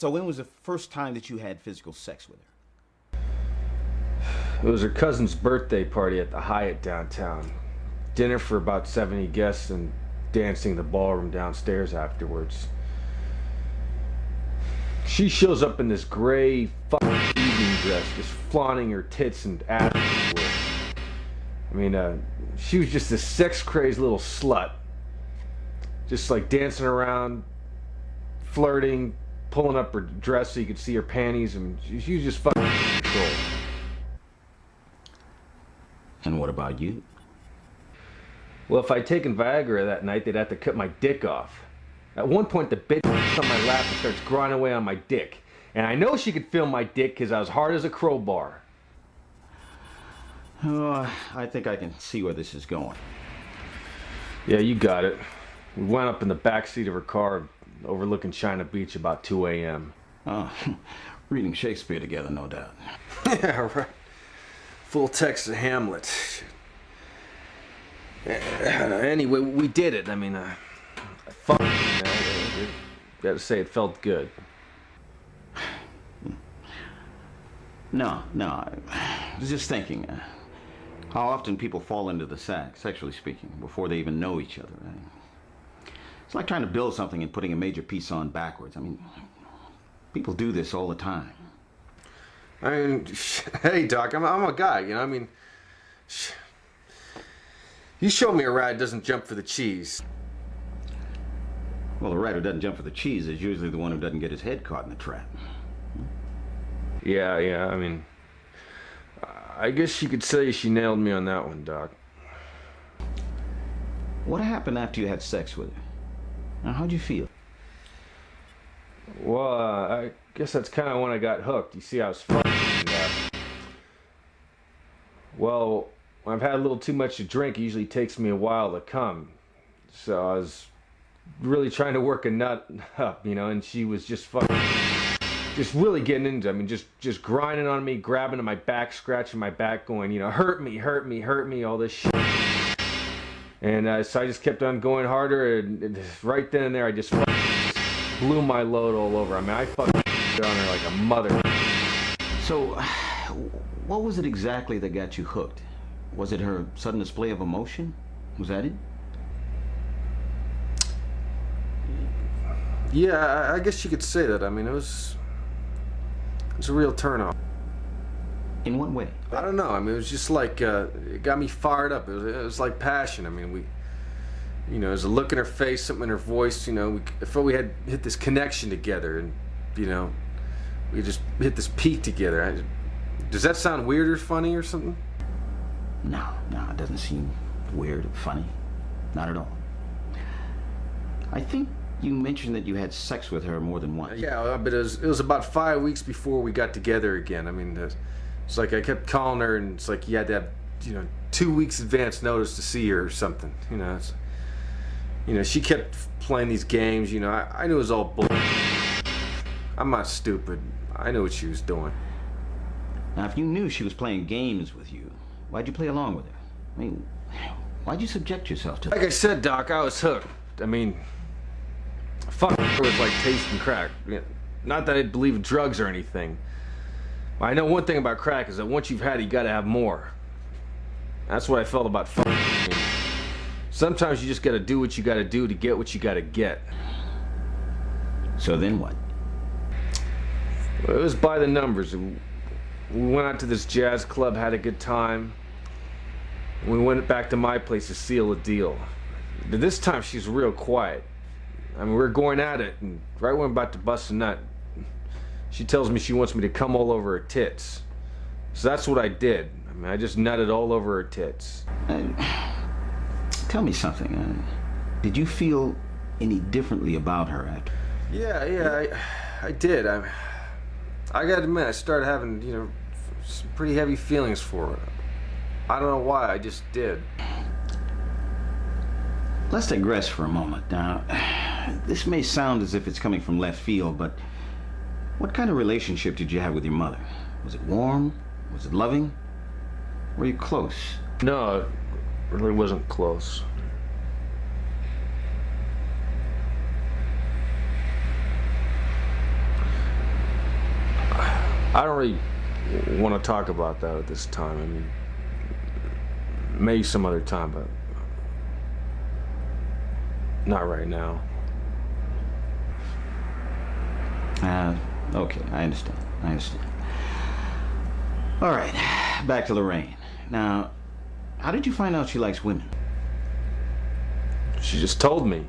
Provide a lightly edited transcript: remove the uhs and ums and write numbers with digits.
So when was the first time that you had physical sex with her? It was her cousin's birthday party at the Hyatt downtown. Dinner for about 70 guests and dancing in the ballroom downstairs afterwards. She shows up in this gray fucking evening dress, just flaunting her tits and ass. I mean, she was just this sex-crazed little slut. Just like dancing around, flirting, pulling up her dress so you could see her panties, and she was just fucking in control. And what about you? Well, if I'd taken Viagra that night, they'd have to cut my dick off. At one point, the bitch sits on my lap and starts grinding away on my dick. And I know she could feel my dick because I was hard as a crowbar. Oh, I think I can see where this is going. Yeah, you got it. We wound up in the back seat of her car overlooking China Beach about 2 a.m. Oh, reading Shakespeare together, no doubt. Yeah, right. Full text of Hamlet. Anyway, we did it. I mean, I gotta say it felt good. No, I was just thinking, how often people fall into the sack, sexually speaking, before they even know each other. It's like trying to build something and putting a major piece on backwards. I mean, people do this all the time. I mean, hey, Doc, I'm a guy, you know, I mean, you show me a rat doesn't jump for the cheese. Well, the rat who doesn't jump for the cheese is usually the one who doesn't get his head caught in the trap. Yeah, I mean, I guess you could say she nailed me on that one, Doc. What happened after you had sex with her? Now, how'd you feel? Well, I guess that's kind of when I got hooked. You see, I was fucking. Well, when I've had a little too much to drink, it usually takes me a while to come. So I was really trying to work a nut up, you know, and she was just fucking, just really getting into it. I mean, just grinding on me, grabbing at my back, scratching my back, going, you know, hurt me, all this shit. And so I just kept on going harder, and right then and there, I just fucking blew my load all over. I mean, I fucking on her like a mother. So, what was it exactly that got you hooked? Was it her sudden display of emotion? Was that it? Yeah, I guess you could say that. I mean, it was a real turn-off. In what way? I don't know. I mean, it was just like, it got me fired up. It was like passion. I mean, you know, there's a look in her face, something in her voice, you know, I felt we had hit this connection together, and, you know, we just hit this peak together. Does that sound weird or funny or something? No, it doesn't seem weird or funny. Not at all. I think you mentioned that you had sex with her more than once. Yeah, but it was about 5 weeks before we got together again. I mean, it's like I kept calling her, and it's like you had to have, you know, 2 weeks advance notice to see her or something. You know, she kept playing these games. You know, I knew it was all bull. I'm not stupid. I knew what she was doing. Now, if you knew she was playing games with you, why'd you play along with her? I mean, why'd you subject yourself to that? Like I said, Doc, I was hooked. I mean, fuck, it was like tasting crack. Not that I believe in drugs or anything. I know one thing about crack is that once you've had it, you gotta have more. That's what I felt about fucking. I mean, sometimes you just gotta do what you gotta do to get what you gotta get. So then what? Well, it was by the numbers. We went out to this jazz club, had a good time. We went back to my place to seal a deal. But this time she's real quiet. I mean, we were going at it, and right when I'm about to bust a nut, she tells me she wants me to come all over her tits. So that's what I did. I mean, I just nutted all over her tits. Tell me something. Did you feel any differently about her after? Yeah, I did. I gotta admit, I started having, you know, some pretty heavy feelings for her. I don't know why, I just did. Let's digress for a moment. Now, this may sound as if it's coming from left field, but what kind of relationship did you have with your mother? Was it warm? Was it loving? Were you close? No, it really wasn't close. I don't really want to talk about that at this time. I mean, maybe some other time, but not right now. Okay, I understand. I understand. All right, back to Lorraine. Now, how did you find out she likes women? She just told me.